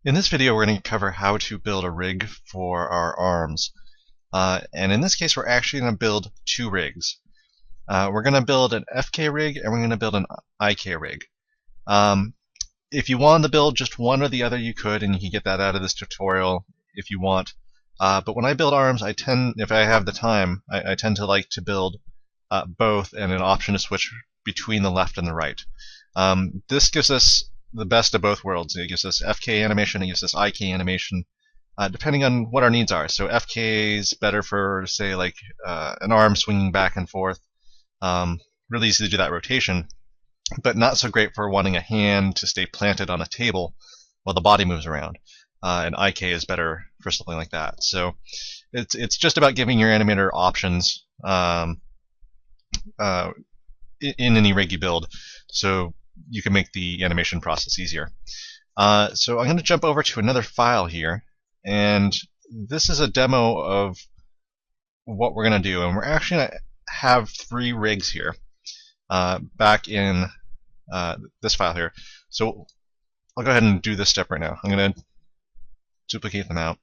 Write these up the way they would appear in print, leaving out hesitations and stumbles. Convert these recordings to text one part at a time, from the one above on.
In this video, we're going to cover how to build a rig for our arms. And in this case, we're actually going to build two rigs. We're going to build an FK rig and we're going to build an IK rig. If you wanted to build just one or the other, you could, and you can get that out of this tutorial if you want. But when I build arms, if I have the time, I tend to like to build both and an option to switch between the left and the right. This gives us the best of both worlds. It gives us FK animation, it gives us IK animation, depending on what our needs are. So FK is better for, say, like an arm swinging back and forth. Really easy to do that rotation, but not so great for wanting a hand to stay planted on a table while the body moves around. And IK is better for something like that. So it's just about giving your animator options in any rig you build, so you can make the animation process easier. So I'm going to jump over to another file here, and this is a demo of what we're going to do. And we're actually going to have three rigs here back in this file here. So I'll go ahead and do this step right now. I'm going to duplicate them out,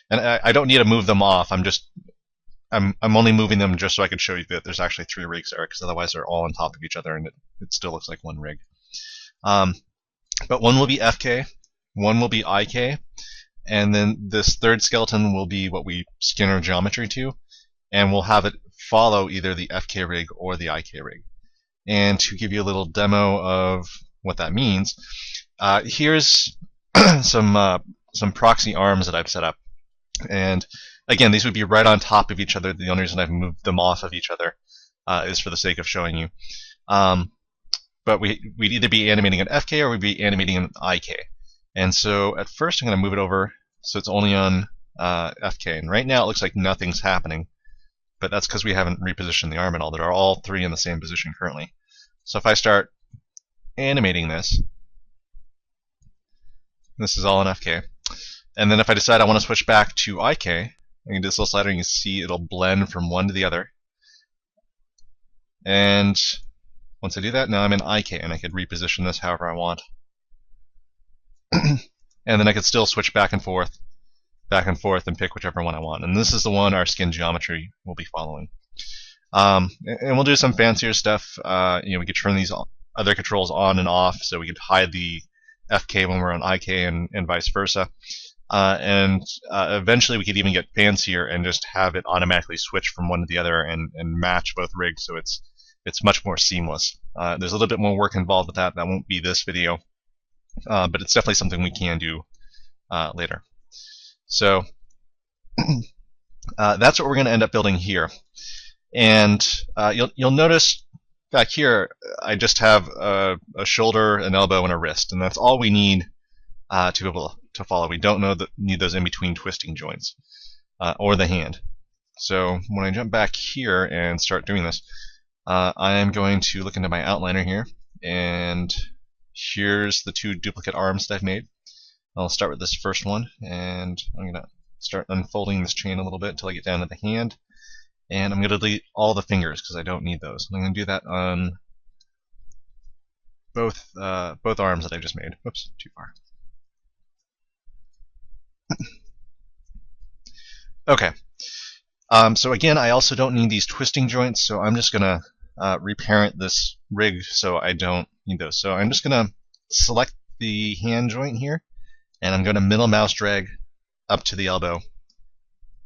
and I don't need to move them off. I'm only moving them just so I can show you that there's actually three rigs there, because otherwise they're all on top of each other and it still looks like one rig. But one will be FK, one will be IK, and then this third skeleton will be what we skin our geometry to, and we'll have it follow either the FK rig or the IK rig. And to give you a little demo of what that means, here's some proxy arms that I've set up. And again, these would be right on top of each other. The only reason I've moved them off of each other is for the sake of showing you. But we'd either be animating an FK or we'd be animating an IK. And so at first I'm going to move it over so it's only on FK. And right now it looks like nothing's happening, but that's because we haven't repositioned the arm at all. They're all three in the same position currently. So if I start animating this is all in FK. And then if I decide I want to switch back to IK, I can do this little slider and you can see it'll blend from one to the other. And once I do that, now I'm in IK, and I could reposition this however I want. And then I could still switch back and forth, and pick whichever one I want. And this is the one our skin geometry will be following. And we'll do some fancier stuff. We could turn these other controls on and off, so we could hide the FK when we're on IK and vice versa. And eventually we could even get fancier and just have it automatically switch from one to the other and match both rigs, so it's much more seamless. There's a little bit more work involved with that. That won't be this video, but it's definitely something we can do later. So that's what we're going to end up building here. And you'll notice back here I just have a shoulder, an elbow, and a wrist, and that's all we need to be able to follow. We don't need those in-between twisting joints or the hand. So when I jump back here and start doing this, I am going to look into my outliner here, and here's the two duplicate arms that I've made. I'll start with this first one, and I'm going to start unfolding this chain a little bit until I get down to the hand, and I'm going to delete all the fingers because I don't need those. I'm going to do that on both arms that I just made. Whoops, too far. Okay. So again, I also don't need these twisting joints, so I'm just going to reparent this rig so I don't need those. So I'm just going to select the hand joint here, and I'm going to middle mouse drag up to the elbow,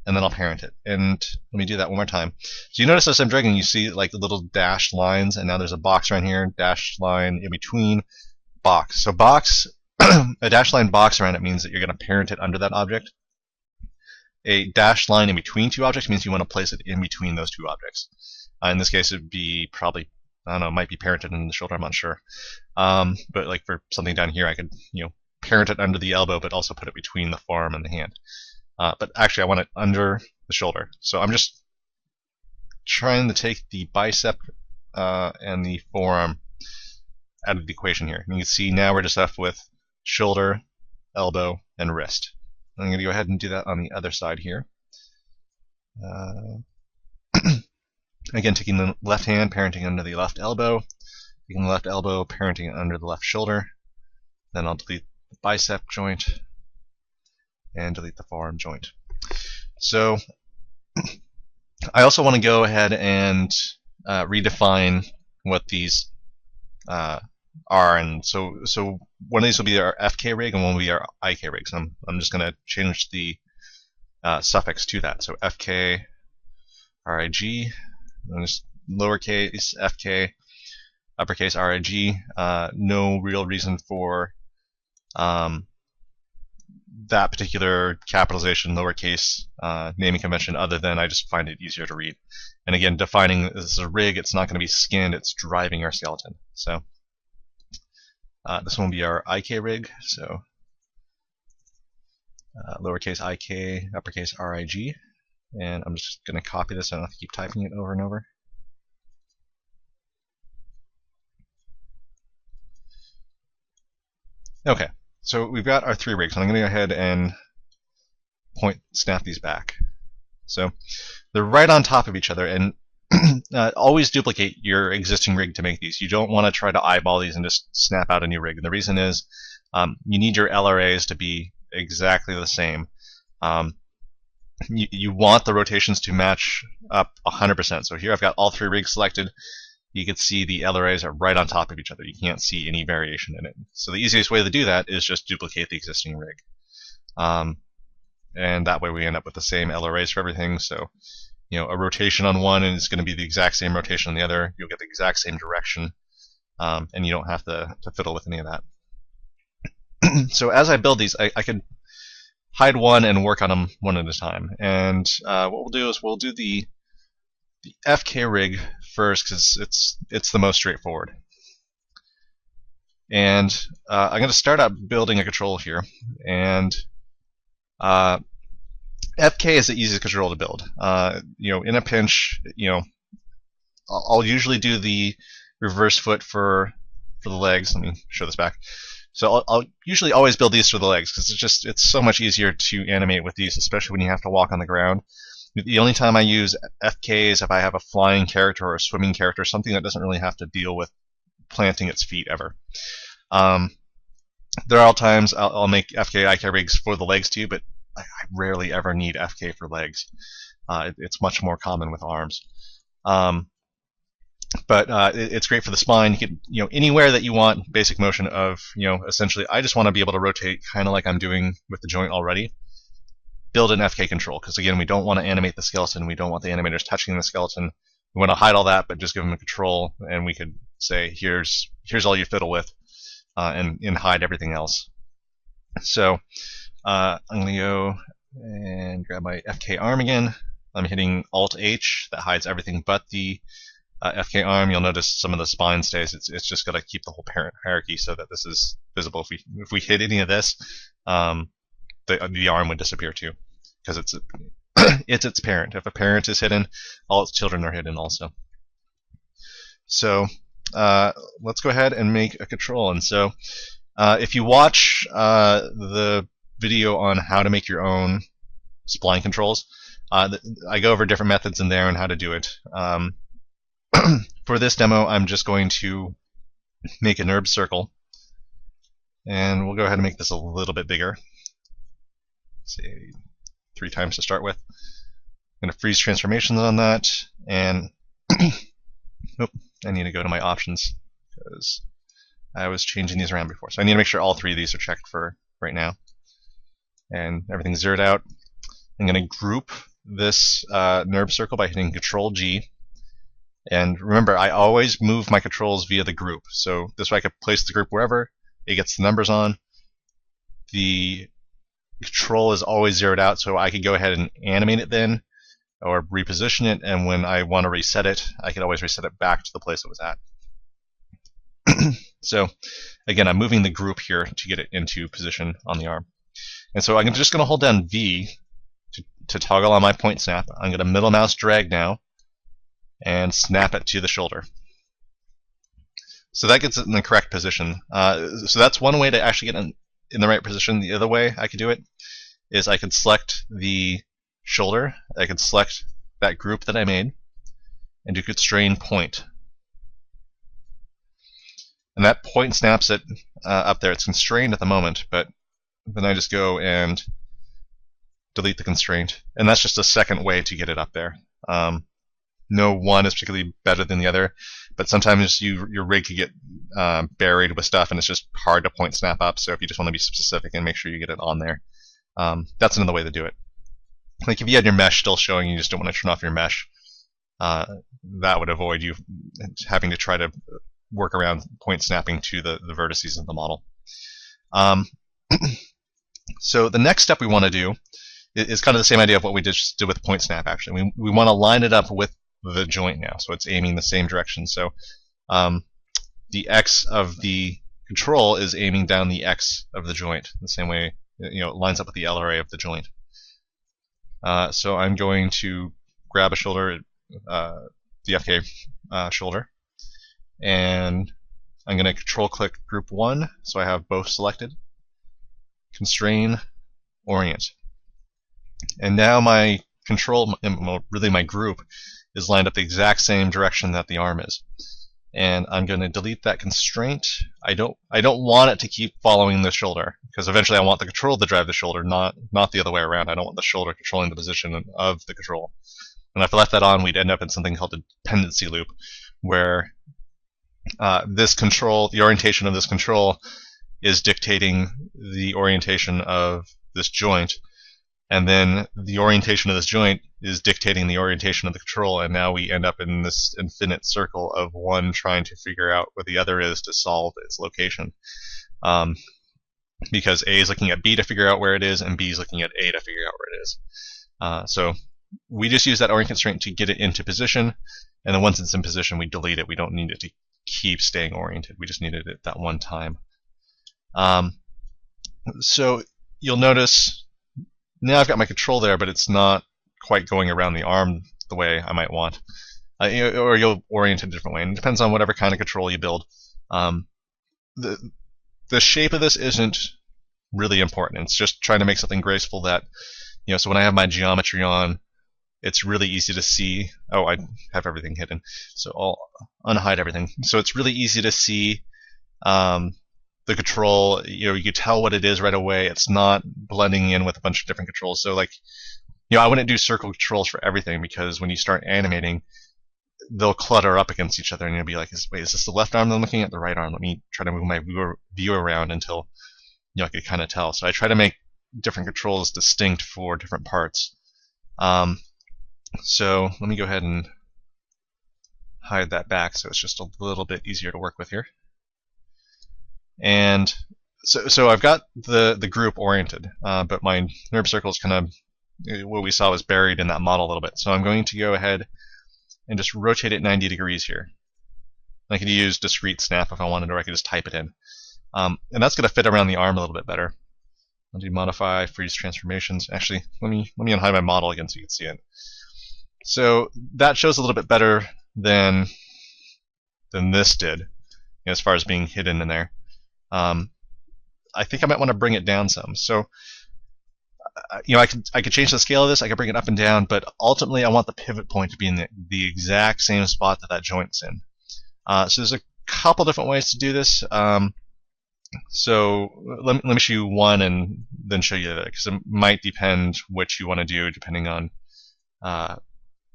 and then I'll parent it. And let me do that one more time. So you notice as I'm dragging, you see like the little dashed lines, and now there's a box right here, dashed line in between, box. So box, a dashed line box around it means that you're going to parent it under that object. A dashed line in between two objects means you want to place it in between those two objects. In this case, it would be probably, I don't know, it might be parented in the shoulder, I'm not sure. But like for something down here, I could parent it under the elbow, but also put it between the forearm and the hand. But actually, I want it under the shoulder. So I'm just trying to take the bicep and the forearm out of the equation here. And you can see now we're just left with shoulder, elbow, and wrist. I'm going to go ahead and do that on the other side here. Again, taking the left hand, parenting under the left elbow, taking the left elbow, parenting under the left shoulder. Then I'll delete the bicep joint, and delete the forearm joint. So I also want to go ahead and redefine what these are, and so one of these will be our FK rig and one will be our IK rig. So I'm just going to change the suffix to that. So FK RIG, and just lowercase FK, uppercase RIG. No real reason for that particular capitalization, lowercase naming convention, other than I just find it easier to read. And again, defining this is a rig, it's not going to be skinned, it's driving our skeleton. So this one will be our IK rig, so lowercase IK, uppercase RIG. And I'm just going to copy this, I don't have to keep typing it over and over. Okay, so we've got our 3 rigs, and I'm going to go ahead and snap these back. So they're right on top of each other, and always duplicate your existing rig to make these. You don't want to try to eyeball these and just snap out a new rig. And the reason is you need your LRAs to be exactly the same. You want the rotations to match up 100%. So here I've got all 3 rigs selected. You can see the LRAs are right on top of each other. You can't see any variation in it. So the easiest way to do that is just duplicate the existing rig. And that way we end up with the same LRAs for everything. So, you know, a rotation on one and it's going to be the exact same rotation on the other. You'll get the exact same direction, and you don't have to fiddle with any of that. So as I build these, I can hide one and work on them one at a time. And what we'll do is we'll do the FK rig first because it's the most straightforward. And I'm going to start out building a control here, and FK is the easiest control to build. You know, in a pinch, you know, I'll usually do the reverse foot for the legs. Let me show this back. So I'll usually always build these for the legs because it's so much easier to animate with these, especially when you have to walk on the ground. The only time I use FK is if I have a flying character or a swimming character, something that doesn't really have to deal with planting its feet ever. There are times I'll make FK IK rigs for the legs too, but I rarely ever need FK for legs. It's much more common with arms. But it's great for the spine. You can, you know, anywhere that you want basic motion of, you know, essentially I just want to be able to rotate kind of like I'm doing with the joint already. Build an FK control, because again, we don't want to animate the skeleton. We don't want the animators touching the skeleton. We want to hide all that, but just give them a control, and we could say, here's all you fiddle with, and hide everything else. So I'm going to go and grab my FK arm again. I'm hitting Alt-H. That hides everything but the FK arm. You'll notice some of the spine stays. It's just got to keep the whole parent hierarchy so that this is visible. If we hit any of this, the arm would disappear too, because it's its parent. If a parent is hidden, all its children are hidden also. So let's go ahead and make a control. And so if you watch the video on how to make your own spline controls, I go over different methods in there and how to do it. For this demo, I'm just going to make a NURBS circle, and we'll go ahead and make this a little bit bigger. Say 3 times to start with. I'm going to freeze transformations on that, and oh, I need to go to my options because I was changing these around before. So I need to make sure all 3 of these are checked for right now, and everything's zeroed out. I'm going to group this NURBS circle by hitting Ctrl G. And remember, I always move my controls via the group. So this way I could place the group wherever it gets the numbers on. The control is always zeroed out, so I could go ahead and animate it then, or reposition it, and when I want to reset it, I could always reset it back to the place it was at. So again, I'm moving the group here to get it into position on the arm. And so I'm just going to hold down V to toggle on my point snap. I'm going to middle mouse drag now and snap it to the shoulder. So that gets it in the correct position. So that's one way to actually get in the right position. The other way I could do it is I could select the shoulder, I could select that group that I made, and do constrain point. And that point snaps it up there. It's constrained at the moment, but then I just go and delete the constraint, and that's just a second way to get it up there. No one is particularly better than the other, but sometimes your rig could get buried with stuff, and it's just hard to point snap up. So if you just want to be specific and make sure you get it on there, that's another way to do it. Like if you had your mesh still showing, you just don't want to turn off your mesh. That would avoid you having to try to work around point snapping to the vertices of the model. So the next step we want to do is kind of the same idea of what we just did with point snap. Actually, we want to line it up with the joint now, so it's aiming the same direction. So the X of the control is aiming down the X of the joint, the same way it lines up with the LRA of the joint. So I'm going to grab a shoulder, the FK shoulder, and I'm going to control click group 1, so I have both selected. Constrain, orient. And now my control, well, really my group, is lined up the exact same direction that the arm is. And I'm going to delete that constraint. I don't want it to keep following the shoulder, because eventually I want the control to drive the shoulder, not the other way around. I don't want the shoulder controlling the position of the control. And if I left that on, we'd end up in something called a dependency loop, where this control, the orientation of this control, is dictating the orientation of this joint, and then the orientation of this joint is dictating the orientation of the control, and now we end up in this infinite circle of one trying to figure out where the other is to solve its location. Because A is looking at B to figure out where it is, and B is looking at A to figure out where it is. So we just use that orient constraint to get it into position, and then once it's in position, we delete it. We don't need it to keep staying oriented. We just needed it that one time. So you'll notice now I've got my control there, but it's not quite going around the arm the way I might want. Or you'll orient it a different way. And it depends on whatever kind of control you build. The shape of this isn't really important. It's just trying to make something graceful that, so when I have my geometry on, it's really easy to see. Oh, I have everything hidden. So I'll unhide everything. So it's really easy to see the control. You could tell what it is right away. It's not blending in with a bunch of different controls. So like, I wouldn't do circle controls for everything, because when you start animating, they'll clutter up against each other, and you'll be like, wait, is this the left arm I'm looking at, the right arm? Let me try to move my view around until I can kind of tell. So I try to make different controls distinct for different parts. So let me go ahead and hide that back so it's just a little bit easier to work with here. And so I've got the group oriented, but my NURB circle is kind of, what we saw was buried in that model a little bit. So I'm going to go ahead and just rotate it 90 degrees here. I could use discrete snap if I wanted, or I could just type it in. And that's going to fit around the arm a little bit better. I'll do modify, freeze transformations. Actually, let me unhide my model again so you can see it. So that shows a little bit better than this did, as far as being hidden in there. I think I might want to bring it down some. So I could change the scale of this. I could bring it up and down, but ultimately I want the pivot point to be in the exact same spot that joint's in. So there's a couple different ways to do this. So let me show you one and then show you the other, because it might depend which you want to do depending on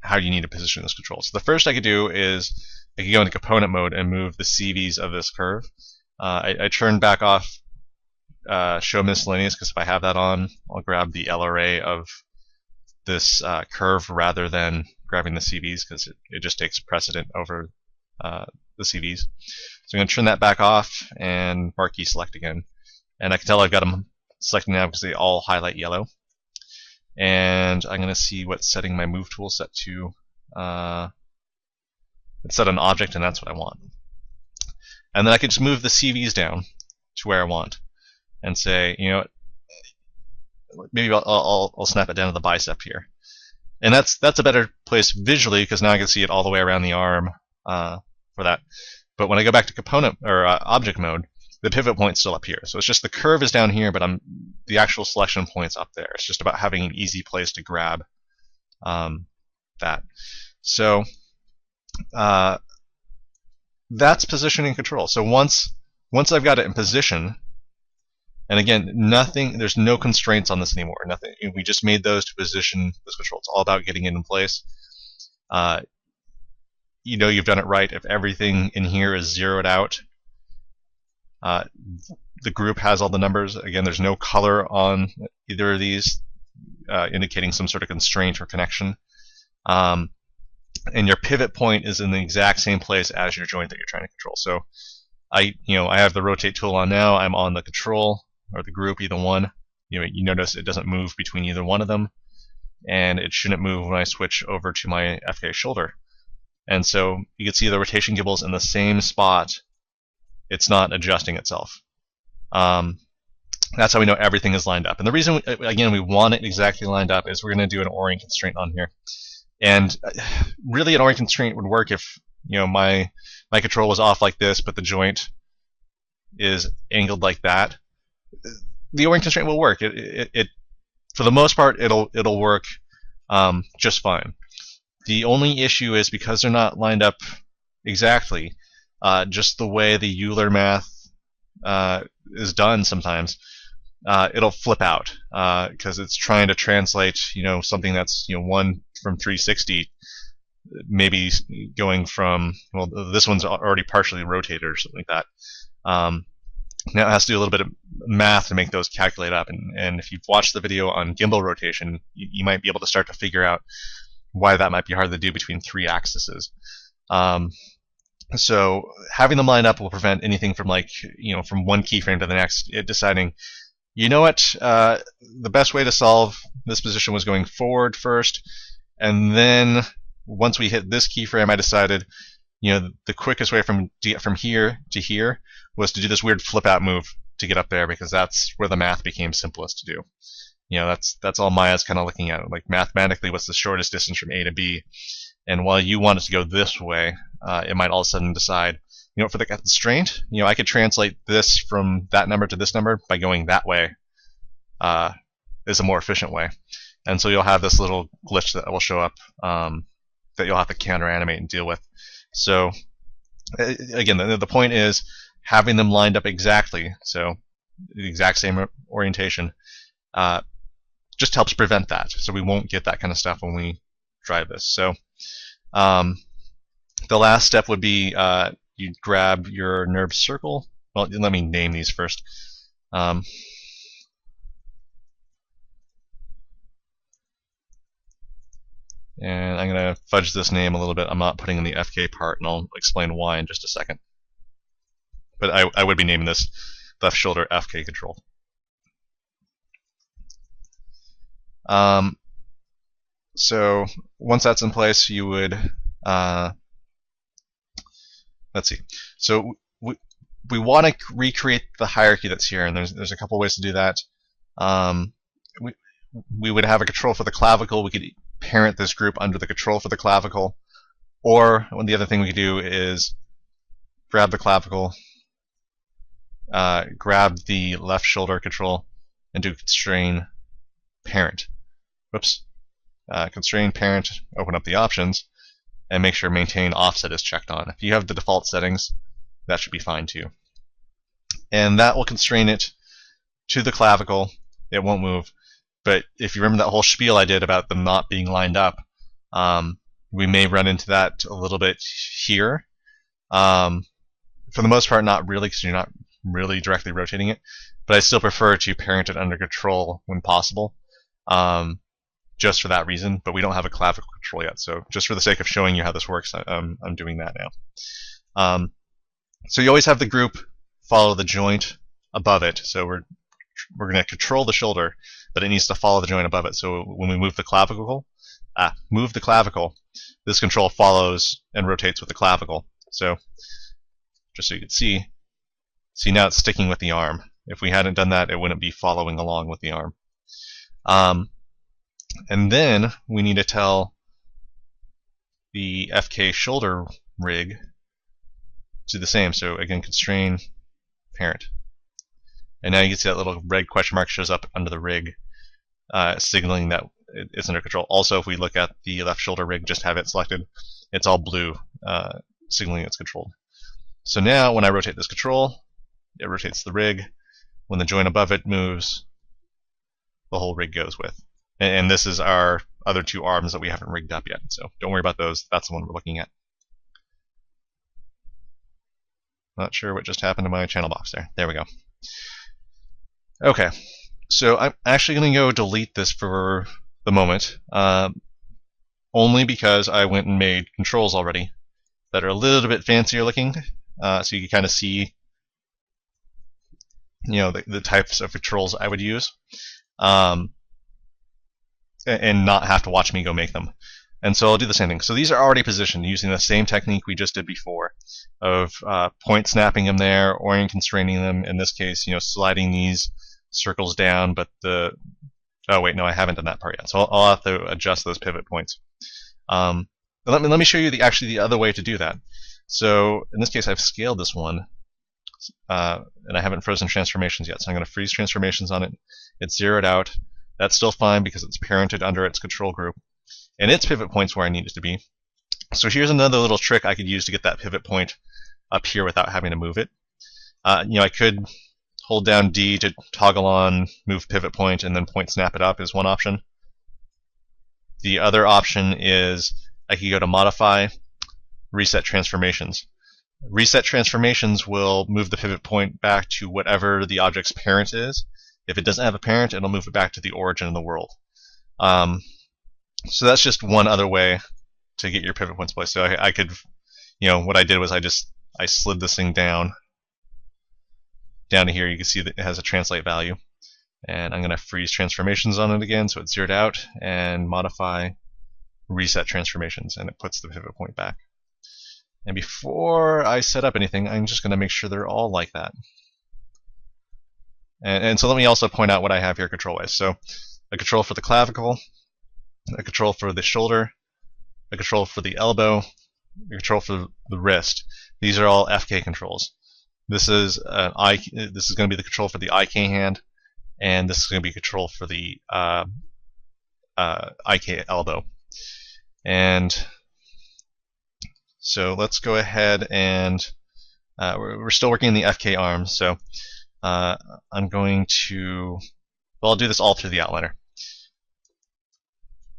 how you need to position this control. So the first I could do is I could go into component mode and move the CVs of this curve. I turn back off show miscellaneous, because if I have that on, I'll grab the LRA of this curve rather than grabbing the CVs, because it just takes precedent over the CVs. So I'm going to turn that back off and marquee select again. And I can tell I've got them selected now because they all highlight yellow. And I'm going to see what setting my move tool set to. It's set on object, and that's what I want. And then I can just move the CVs down to where I want and say, maybe I'll snap it down to the bicep here. And that's a better place visually, because now I can see it all the way around the arm for that. But when I go back to component or object mode, the pivot point's still up here. So it's just the curve is down here, but the actual selection point's up there. It's just about having an easy place to grab that. So that's positioning control. So once I've got it in position, And again, there's no constraints on this anymore. Nothing. We just made those to position this control. It's all about getting it in place. You know you've done it right if everything in here is zeroed out. The group has all the numbers. Again, there's no color on either of these, indicating some sort of constraint or connection. And your pivot point is in the exact same place as your joint that you're trying to control. So I have the rotate tool on now. I'm on the control or the group, either one. You notice it doesn't move between either one of them, and it shouldn't move when I switch over to my FK shoulder. And so you can see the rotation gimbal is in the same spot. It's not adjusting itself. That's how we know everything is lined up. And the reason, again, we want it exactly lined up is we're going to do an orient constraint on here. And really, an orient constraint would work if my control was off like this, but the joint is angled like that. The orient constraint will work. It for the most part, it'll work just fine. The only issue is because they're not lined up exactly, just the way the Euler math is done sometimes, it'll flip out because it's trying to translate something that's 1 from 360, maybe going from, well, this one's already partially rotated or something like that. Now it has to do a little bit of math to make those calculate up, and if you've watched the video on gimbal rotation, you might be able to start to figure out why that might be hard to do between 3 axes. So having them lined up will prevent anything from from one keyframe to the next, it deciding, you know what, the best way to solve this position was going forward first, and then once we hit this keyframe, I decided, the quickest way from here to here was to do this weird flip out move to get up there, because that's where the math became simplest to do. That's all Maya's kind of looking at. Like, mathematically, what's the shortest distance from A to B? And while you want it to go this way, it might all of a sudden decide, for the constraint, I could translate this from that number to this number by going that way. Is a more efficient way. And so you'll have this little glitch that will show up that you'll have to counter animate and deal with. So again, the point is having them lined up exactly, so the exact same orientation, just helps prevent that. So we won't get that kind of stuff when we drive this. So the last step would be you grab your NURBS circle. Well, let me name these first. And I'm going to fudge this name a little bit. I'm not putting in the FK part, and I'll explain why in just a second. But I would be naming this left shoulder FK control. So once that's in place, you would let's see. So we want to recreate the hierarchy that's here, and there's a couple ways to do that. We would have a control for the clavicle. We could parent this group under the control for the clavicle, or the other thing we could do is grab the clavicle, grab the left shoulder control, and do constrain parent. Whoops. Constrain parent, open up the options, and make sure maintain offset is checked on. If you have the default settings, that should be fine too. And that will constrain it to the clavicle. It won't move. But if you remember that whole spiel I did about them not being lined up, we may run into that a little bit here. For the most part, not really, because you're not really directly rotating it. But I still prefer to parent it under control when possible, just for that reason. But we don't have a clavicle control yet, so just for the sake of showing you how this works, I'm doing that now. So you always have the group follow the joint above it. So we're going to control the shoulder, but it needs to follow the joint above it. So when we move the clavicle, this control follows and rotates with the clavicle. So just so you can see now it's sticking with the arm. If we hadn't done that, it wouldn't be following along with the arm. And then we need to tell the FK shoulder rig to do the same. So again, constrain parent. And now you can see that little red question mark shows up under the rig, signaling that it's under control. Also, if we look at the left shoulder rig, just have it selected, it's all blue, signaling it's controlled. So now when I rotate this control, it rotates the rig. when the joint above it moves, the whole rig goes with. And this is our other two arms that we haven't rigged up yet, so don't worry about those. That's the one we're looking at. Not sure what just happened to my channel box there. There we go. Okay, so I'm actually going to go delete this for the moment, only because I went and made controls already that are a little bit fancier looking, so you can kind of see, the types of controls I would use, and not have to watch me go make them. And so I'll do the same thing. So these are already positioned using the same technique we just did before of point snapping them there, orient constraining them. In this case, sliding these circles down, but oh wait, no, I haven't done that part yet. So I'll have to adjust those pivot points. Let me show you the other way to do that. So in this case, I've scaled this one, and I haven't frozen transformations yet. So I'm going to freeze transformations on it. It's zeroed out. That's still fine because it's parented under its control group, and its pivot point's where I need it to be. So here's another little trick I could use to get that pivot point up here without having to move it. I could hold down D to toggle on move pivot point and then point snap it up is one option. The other option is I could go to modify, reset transformations. Reset transformations will move the pivot point back to whatever the object's parent is. If it doesn't have a parent, it'll move it back to the origin of the world. So that's just one other way to get your pivot points placed. So I could, what I did was I slid this thing down to here. You can see that it has a translate value, and I'm going to freeze transformations on it again, so it's zeroed out, and modify, reset transformations, and it puts the pivot point back. And before I set up anything, I'm just going to make sure they're all like that. And so let me also point out what I have here control-wise. So a control for the clavicle, a control for the shoulder, a control for the elbow, a control for the wrist. These are all FK controls. This is going to be the control for the IK hand, and this is going to be control for the IK elbow. And so let's go ahead and we're still working in the FK arm. So I'm going to, well, I'll do this all through the outliner.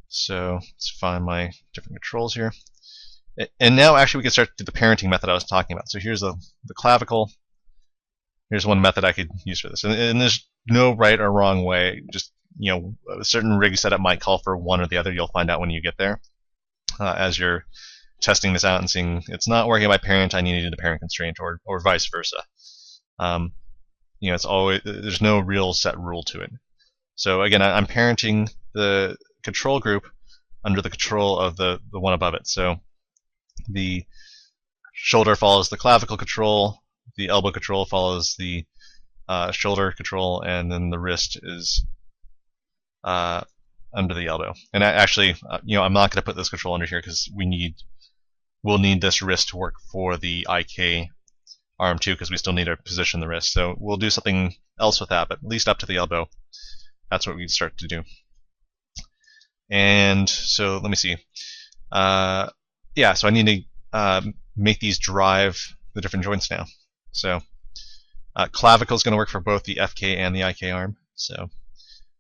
So let's find my different controls here. And now actually we can start to do the parenting method I was talking about. So here's the clavicle. Here's one method I could use for this. And there's no right or wrong way. Just, a certain rig setup might call for one or the other. You'll find out when you get there. As you're testing this out and seeing it's not working by parent, I needed a parent constraint, or vice versa. It's always, there's no real set rule to it. So again, I'm parenting the control group under the control of the one above it. So the shoulder follows the clavicle control, the elbow control follows the shoulder control, and then the wrist is under the elbow. And actually, I'm not going to put this control under here because we'll need this wrist to work for the IK arm too, because we still need to position the wrist. So we'll do something else with that, but at least up to the elbow, that's what we start to do. And so let me see. Yeah, so I need to make these drive the different joints now. So clavicle is going to work for both the FK and the IK arm. So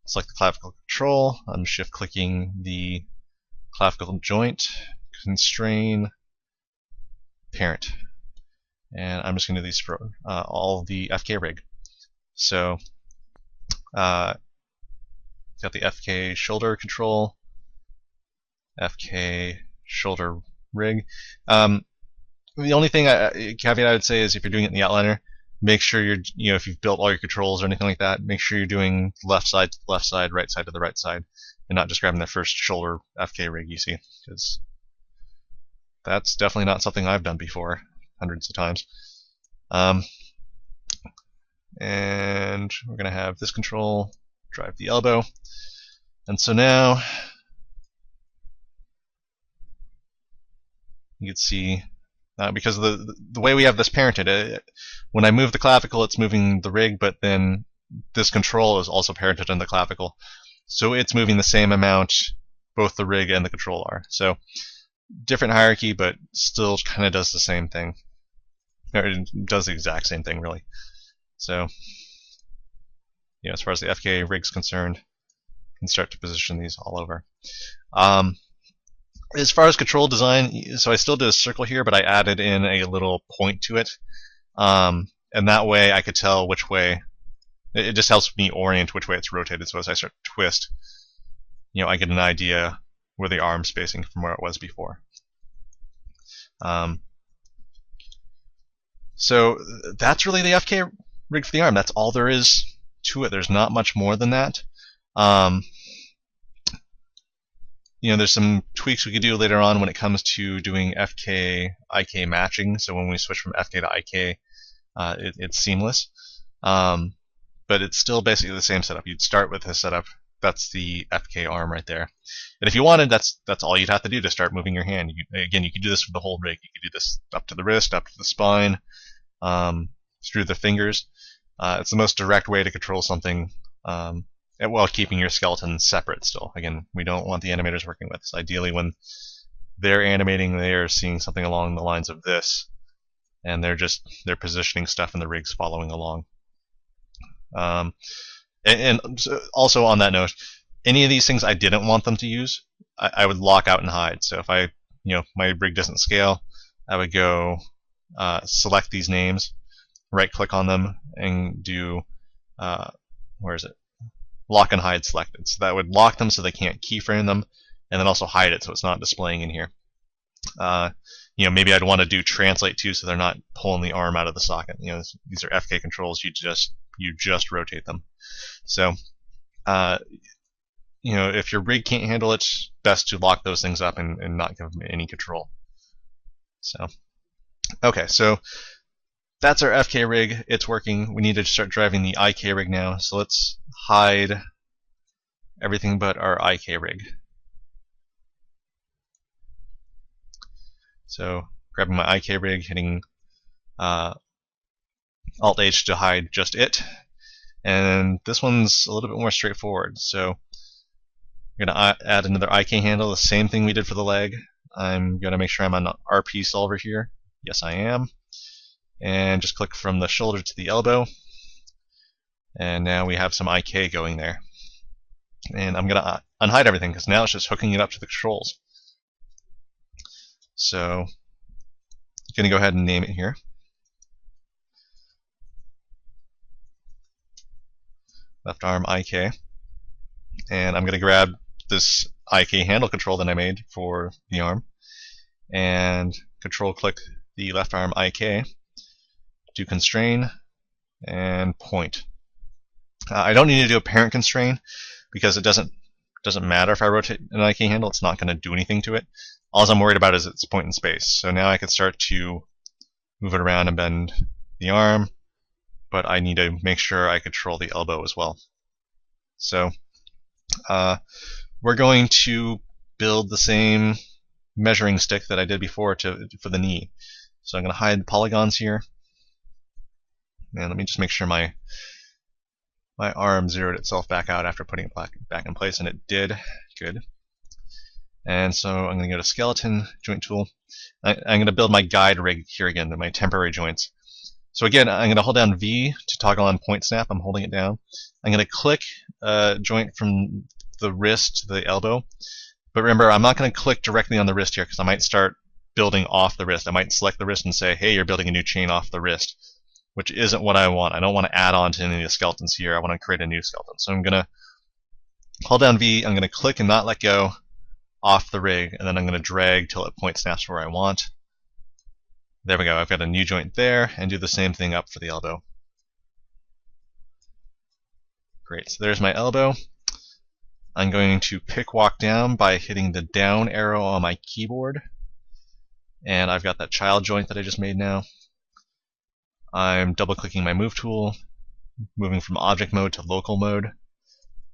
select the clavicle control. I'm shift clicking the clavicle joint, constrain, parent. And I'm just going to do these for all the FK rig. So got the FK shoulder control, FK shoulder rig. The only thing caveat I would say is if you're doing it in the outliner, make sure you're, if you've built all your controls or anything like that, make sure you're doing left side to the left side, right side to the right side, and not just grabbing the first shoulder FK rig you see, because that's definitely not something I've done before, hundreds of times. And we're going to have this control drive the elbow. And so now you can see, because of the way we have this parented, when I move the clavicle, it's moving the rig, but then this control is also parented in the clavicle. So it's moving the same amount, both the rig and the control are. So different hierarchy, but still kind of does the same thing. Or it does the exact same thing, really. So as far as the FK rig's concerned, you can start to position these all over. As far as control design, so I still did a circle here, but I added in a little point to it, and that way I could tell which way. It just helps me orient which way it's rotated. So as I start to twist, I get an idea where the arm's facing from where it was before. So that's really the FK rig for the arm. That's all there is to it. There's not much more than that. There's some tweaks we could do later on when it comes to doing FK IK matching. So when we switch from FK to IK, it's seamless. But it's still basically the same setup. You'd start with this setup. That's the FK arm right there. And if you wanted, that's all you'd have to do to start moving your hand. Again, you could do this for the whole rig. You could do this up to the wrist, up to the spine, through the fingers. It's the most direct way to control something while keeping your skeleton separate still. Again, we don't want the animators working with this. Ideally, when they're animating, they are seeing something along the lines of this, and they're positioning stuff and the rig's following along. And also on that note, any of these things I didn't want them to use, I would lock out and hide. So if my rig doesn't scale, I would go select these names, right click on them, and do where is it? Lock and hide selected. So that would lock them so they can't keyframe them, and then also hide it so it's not displaying in here. Maybe I'd want to do translate too, so they're not pulling the arm out of the socket. These are FK controls. You just rotate them. So, if your rig can't handle it, it's best to lock those things up and not give them any control. So, okay, so that's our FK rig. It's working. We need to start driving the IK rig now. So let's hide everything but our IK rig. So grabbing my IK rig, hitting Alt-H to hide just it. And this one's a little bit more straightforward. So I'm going to add another IK handle, the same thing we did for the leg. I'm going to make sure I'm on RP solver here. Yes, I am. And just click from the shoulder to the elbow. And now we have some IK going there. And I'm going to unhide everything because now it's just hooking it up to the controls. So I'm going to go ahead and name it here. Left arm IK. And I'm going to grab this IK handle control that I made for the arm and control click the left arm IK, do constrain, and point. I don't need to do a parent constrain because it doesn't matter if I rotate an IK handle. It's not going to do anything to it. All I'm worried about is its point in space. So now I can start to move it around and bend the arm, but I need to make sure I control the elbow as well. So we're going to build the same measuring stick that I did before for the knee. So I'm going to hide the polygons here. And let me just make sure my arm zeroed itself back out after putting it back in place, and it did. Good. And so I'm going to go to Skeleton, Joint Tool. I'm going to build my guide rig here again, my temporary joints. So again, I'm going to hold down V to toggle on point snap. I'm holding it down. I'm going to click a joint from the wrist to the elbow. But remember, I'm not going to click directly on the wrist here because I might start building off the wrist. I might select the wrist and say, hey, you're building a new chain off the wrist, which isn't what I want. I don't want to add on to any of the skeletons here. I want to create a new skeleton. So I'm going to hold down V. I'm going to click and not let go off the rig, and then I'm going to drag till it point snaps where I want. There we go. I've got a new joint there, and do the same thing up for the elbow. Great. So there's my elbow. I'm going to pick walk down by hitting the down arrow on my keyboard, and I've got that child joint that I just made now. I'm double clicking my move tool, moving from object mode to local mode.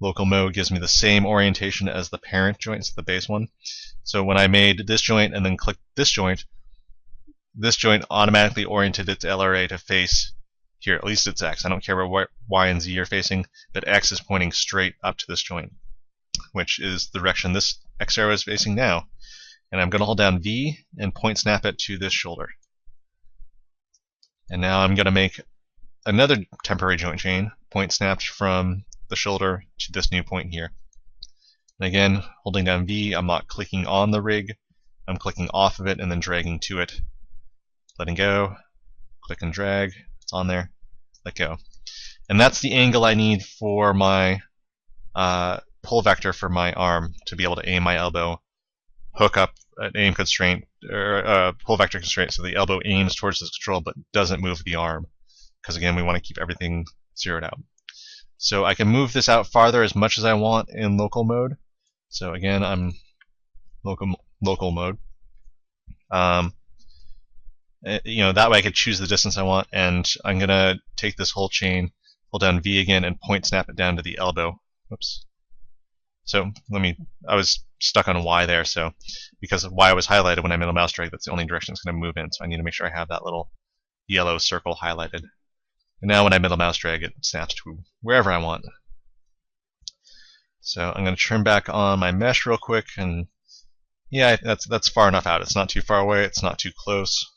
Local mode gives me the same orientation as the parent joint, so the base one. So when I made this joint and then clicked this joint automatically oriented its LRA to face here, at least it's X. I don't care where Y and Z are facing, but X is pointing straight up to this joint, which is the direction this X arrow is facing now. And I'm going to hold down V and point snap it to this shoulder. And now I'm going to make another temporary joint chain, point snapped from the shoulder to this new point here. And again, holding down V, I'm not clicking on the rig, I'm clicking off of it and then dragging to it. Letting go, click and drag, it's on there, let go. And that's the angle I need for my pull vector for my arm to be able to aim my elbow, hook up an aim constraint, or pull vector constraint so the elbow aims towards this control but doesn't move the arm. Because again, we want to keep everything zeroed out. So I can move this out farther as much as I want in local mode. So again, I'm local mode. You know, that way I could choose the distance I want, and I'm gonna take this whole chain, hold down V again, and point snap it down to the elbow. Oops. So I was stuck on Y there, so because Y was highlighted when I middle mouse drag, that's the only direction it's going to move in, so I need to make sure I have that little yellow circle highlighted. And now when I middle mouse drag, it snaps to wherever I want. So I'm going to turn back on my mesh real quick, and yeah, that's far enough out. It's not too far away, it's not too close.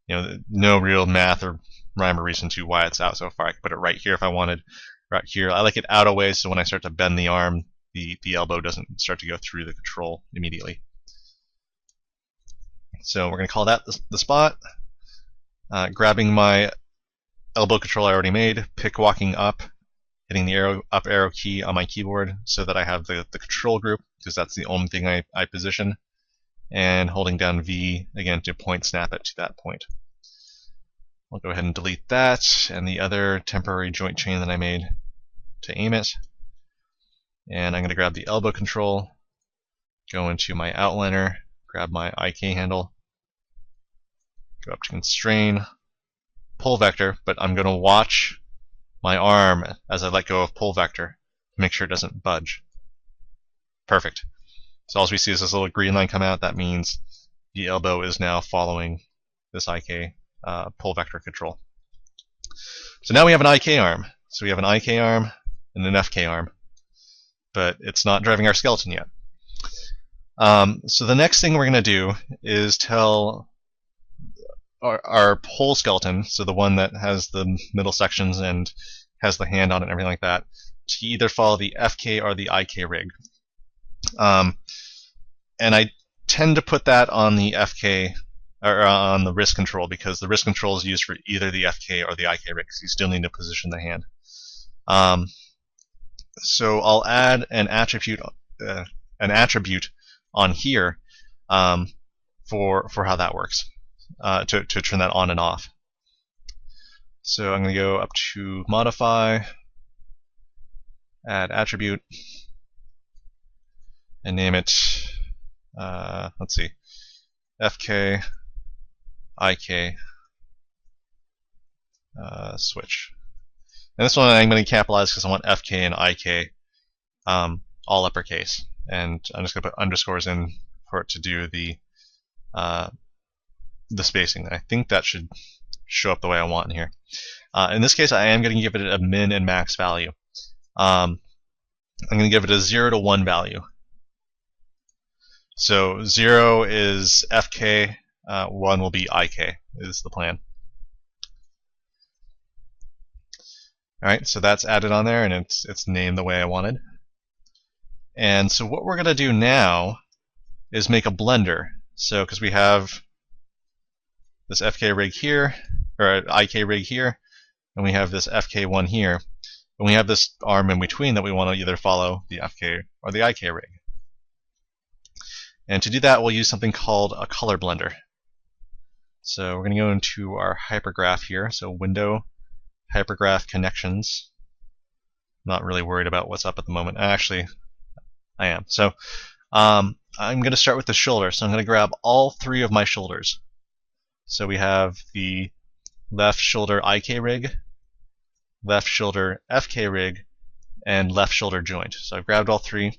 You know, no real math or rhyme or reason to why it's out so far. I could put it right here if I wanted. Right here. I like it out of way so when I start to bend the arm, the elbow doesn't start to go through the control immediately. So we're going to call that the spot. Grabbing my elbow control I already made, pick walking up, hitting the up arrow key on my keyboard so that I have the control group, because that's the only thing I position, and holding down V again to point snap it to that point. I'll go ahead and delete that and the other temporary joint chain that I made to aim it. And I'm going to grab the elbow control, go into my outliner, grab my IK handle, go up to constrain, pull vector, but I'm going to watch my arm as I let go of pull vector to make sure it doesn't budge. Perfect. So all we see is this little green line come out. That means the elbow is now following this IK pull vector control. So now we have an IK arm. So we have an IK arm and an FK arm, but it's not driving our skeleton yet. So the next thing we're going to do is tell our whole skeleton, so the one that has the middle sections and has the hand on it and everything like that, to either follow the FK or the IK rig. And I tend to put that on the FK, or on the wrist control, because the wrist control is used for either the FK or the IK rig, because you still need to position the hand. So I'll add an attribute on here for how that works, to turn that on and off. So I'm going to go up to modify, add attribute, and name it, let's see, FK, IK, switch. And this one I'm going to capitalize because I want FK and IK all uppercase. And I'm just going to put underscores in for it to do the spacing. I think that should show up the way I want in here. In this case, I am going to give it a min and max value. I'm going to give it a 0 to 1 value. So 0 is FK, 1 will be IK, is the plan. Alright, so that's added on there, and it's named the way I wanted. And so what we're going to do now is make a blender. So, because we have this FK rig here, or IK rig here, and we have this FK1 here, and we have this arm in between that we want to either follow the FK or the IK rig. And to do that, we'll use something called a color blender. So we're going to go into our hypergraph here. So window, hypergraph connections. Not really worried about what's up at the moment. Actually, I am. So I'm going to start with the shoulder. So I'm going to grab all 3 of my shoulders. So we have the left shoulder IK rig, left shoulder FK rig, and left shoulder joint. So I've grabbed all 3.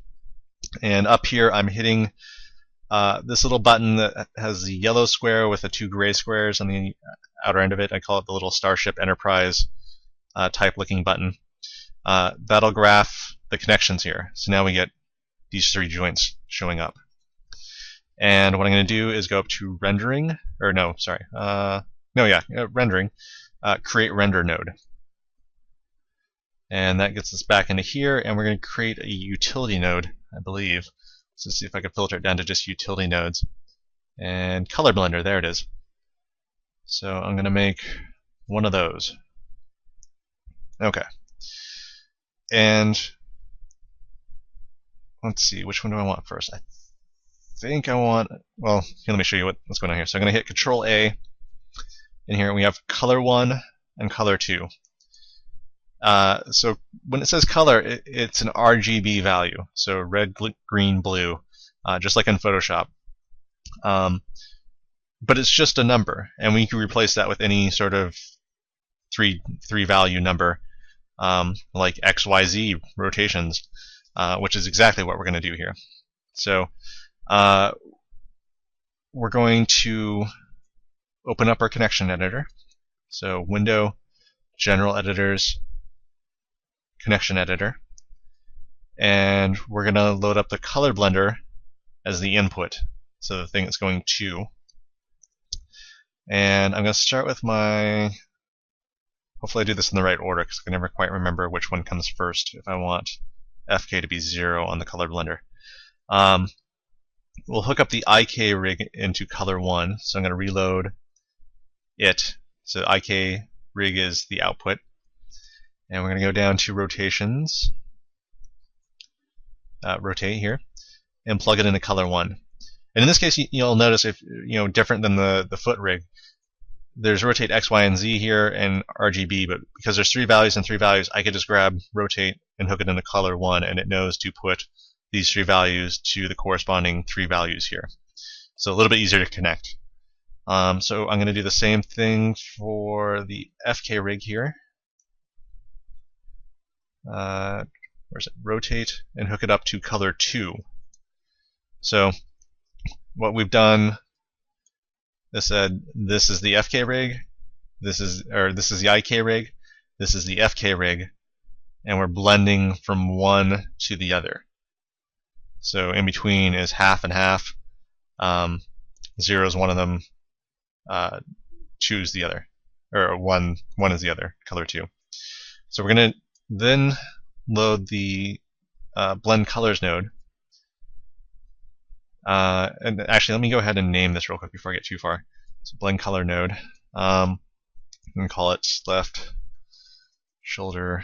And up here I'm hitting this little button that has the yellow square with the 2 gray squares on the outer end of it. I call it the little Starship Enterprise type looking button. That'll graph the connections here. So now we get these 3 joints showing up. And what I'm going to do is go up to rendering, or no, sorry, rendering, create render node. And that gets us back into here, and we're going to create a utility node, I believe. So let's see if I can filter it down to just utility nodes. And color blender, there it is. So I'm going to make one of those. Okay. And let's see, which one do I want first? I think I want, well, here, let me show you what's going on here. So I'm going to hit Control A. In here we have color 1 and color 2. So when it says color, it's an RGB value. So red, green, blue, just like in Photoshop. But it's just a number, and we can replace that with any sort of three value number, like XYZ rotations, which is exactly what we're going to do here. So we're going to open up our connection editor. So Window, General Editors, Connection Editor, and we're going to load up the color blender as the input, so the thing it's going to. And I'm going to start with my, hopefully I do this in the right order because I can never quite remember which one comes first if I want FK to be 0 on the color blender. We'll hook up the IK rig into color 1, so I'm going to reload it. So IK rig is the output. And we're going to go down to rotations, rotate here, and plug it into color 1. And in this case, you'll notice, if different than the foot rig, there's rotate X, Y, and Z here, and RGB. But because there's 3 values and 3 values, I could just grab rotate and hook it into color 1, and it knows to put these 3 values to the corresponding 3 values here. So a little bit easier to connect. So I'm going to do the same thing for the FK rig here. Where's it? Rotate and hook it up to color 2. So what we've done is said this is the FK rig, this is the IK rig, this is the FK rig, and we're blending from one to the other. So in between is half and half. 0 is one of them. 2 is the other, or one is the other. Color 2. So we're going to then load the blend colors node. And actually, let me go ahead and name this real quick before I get too far. It's a blend color node. I'm going to call it left shoulder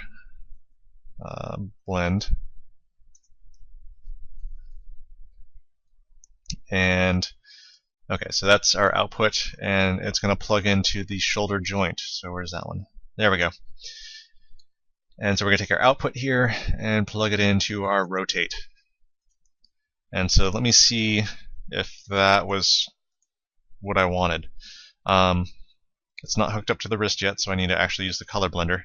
blend. And okay, so that's our output, and it's going to plug into the shoulder joint. So where's that one? There we go. And so we're going to take our output here and plug it into our rotate. And so let me see if that was what I wanted. It's not hooked up to the wrist yet, so I need to actually use the color blender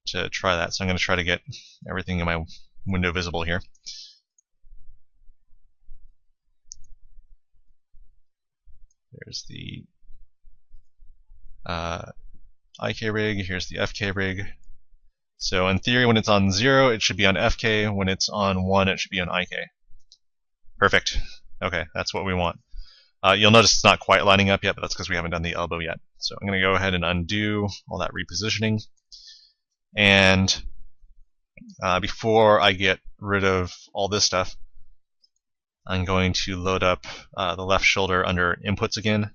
to try that. So I'm going to try to get everything in my window visible here. There's the IK rig, here's the FK rig. So in theory, when it's on 0, it should be on FK. When it's on 1, it should be on IK. Perfect. Okay, that's what we want. You'll notice it's not quite lining up yet, but that's because we haven't done the elbow yet. So I'm going to go ahead and undo all that repositioning. And before I get rid of all this stuff, I'm going to load up the left shoulder under inputs again.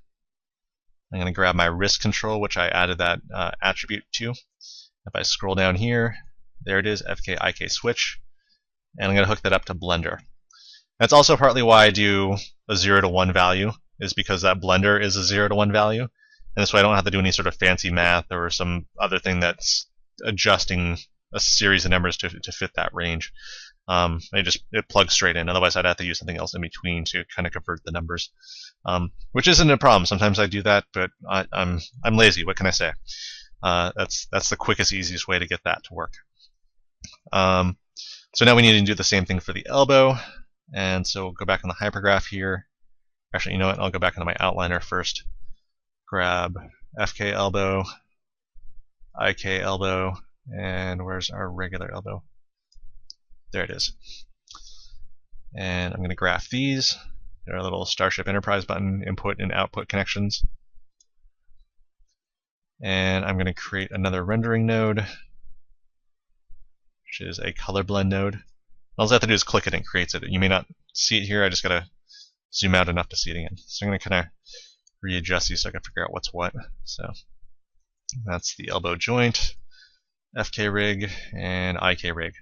I'm going to grab my wrist control, which I added that attribute to. If I scroll down here, there it is, FK IK switch. And I'm going to hook that up to blender. That's also partly why I do a 0 to 1 value, is because that blender is a 0 to 1 value. And this way I don't have to do any sort of fancy math or some other thing that's adjusting a series of numbers to fit that range. It plugs straight in. Otherwise, I'd have to use something else in between to kind of convert the numbers, which isn't a problem. Sometimes I do that, but I'm lazy. What can I say? That's the quickest, easiest way to get that to work. So now we need to do the same thing for the elbow, and so we'll go back on the hypergraph here. Actually, you know what? I'll go back into my outliner first. Grab FK elbow, IK elbow, and where's our regular elbow? There it is. And I'm going to graph these. There are a little Starship Enterprise button, input and output connections. And I'm going to create another rendering node, which is a color blend node. All I have to do is click it and it creates it. You may not see it here, I just got to zoom out enough to see it again. So I'm going to kind of readjust these so I can figure out what's what. So that's the elbow joint, FK rig, and IK rig.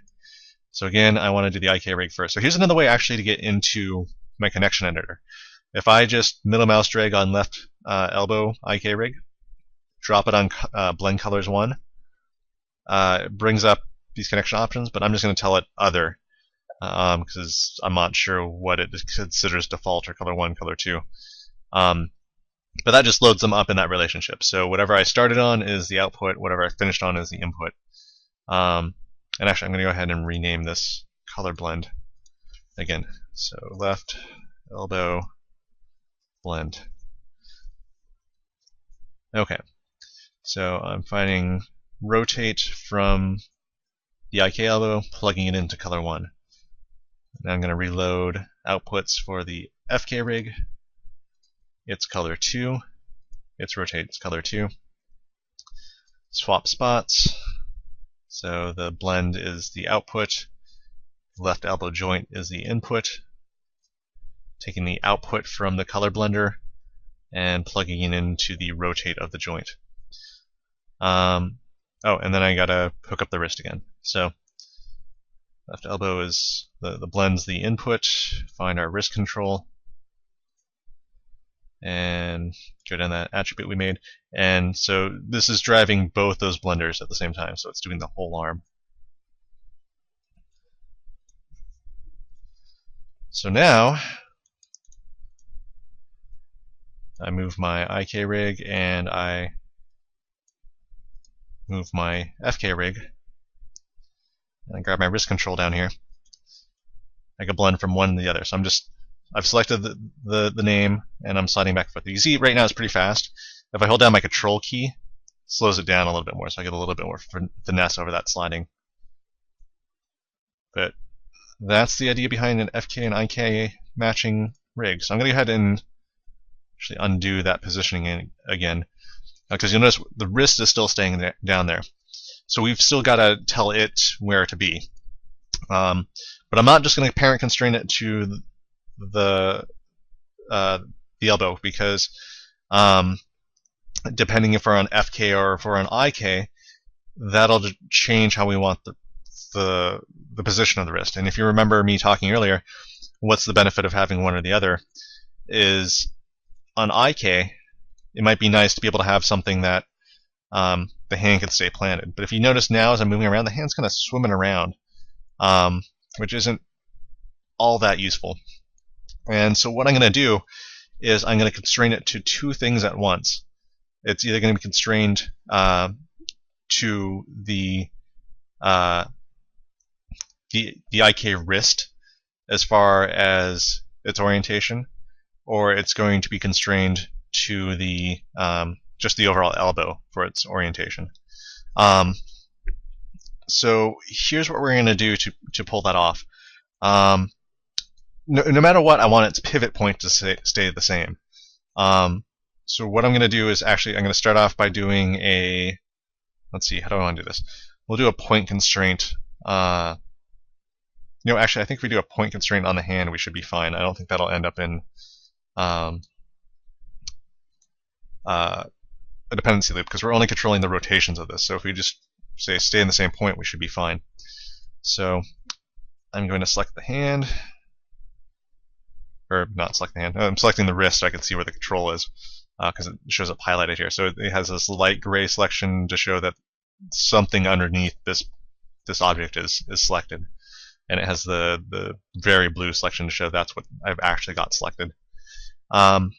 So again, I want to do the IK rig first. So here's another way actually to get into my connection editor. If I just middle mouse drag on left elbow IK rig, drop it on blend colors 1, it brings up these connection options, but I'm just going to tell it other because I'm not sure what it considers default or color 1, color 2. But that just loads them up in that relationship. So whatever I started on is the output, whatever I finished on is the input. And actually, I'm going to go ahead and rename this color blend again. So left elbow blend. Okay. So I'm finding rotate from the IK elbow, plugging it into color 1. Now I'm going to reload outputs for the FK rig. It's color 2. It's rotate, it's color 2. Swap spots. So the blend is the output. Left elbow joint is the input. Taking the output from the color blender and plugging it into the rotate of the joint. Oh, and then I gotta hook up the wrist again. So left elbow is the blend's the input. Find our wrist control and go down that attribute we made. And so this is driving both those blenders at the same time, so it's doing the whole arm. So now I move my IK rig and I move my FK rig. And I grab my wrist control down here. I can blend from one to the other. So I've selected the name and I'm sliding back and forth. You see right now it's pretty fast. If I hold down my control key, it slows it down a little bit more, so I get a little bit more finesse over that sliding. But that's the idea behind an FK and IK matching rig. So I'm going to go ahead and actually undo that positioning again, because you'll notice the wrist is still staying down there. So we've still got to tell it where to be. But I'm not just going to parent constrain it to the elbow, because depending if we're on FK or if we're on IK, that'll change how we want the position of the wrist. And if you remember me talking earlier, what's the benefit of having one or the other is on IK, it might be nice to be able to have something that the hand can stay planted. But if you notice now as I'm moving around, the hand's kind of swimming around, which isn't all that useful. And so what I'm going to do is I'm going to constrain it to two things at once. It's either going to be constrained to the IK wrist as far as its orientation, or it's going to be constrained to the just the overall elbow for its orientation. So here's what we're going to do to pull that off. No matter what, I want its pivot point to stay the same. So what I'm going to do is actually I'm going to start off by doing a, let's see, how do I want to do this? We'll do a point constraint. Actually, I think if we do a point constraint on the hand, we should be fine. I don't think that'll end up in a dependency loop, because we're only controlling the rotations of this. So if we just say stay in the same point, we should be fine. So I'm going to select the hand, or not select the hand. I'm selecting the wrist so I can see where the control is, because it shows up highlighted here. So it has this light gray selection to show that something underneath this object is selected, and it has the very blue selection to show that's what I've actually got selected. So I'm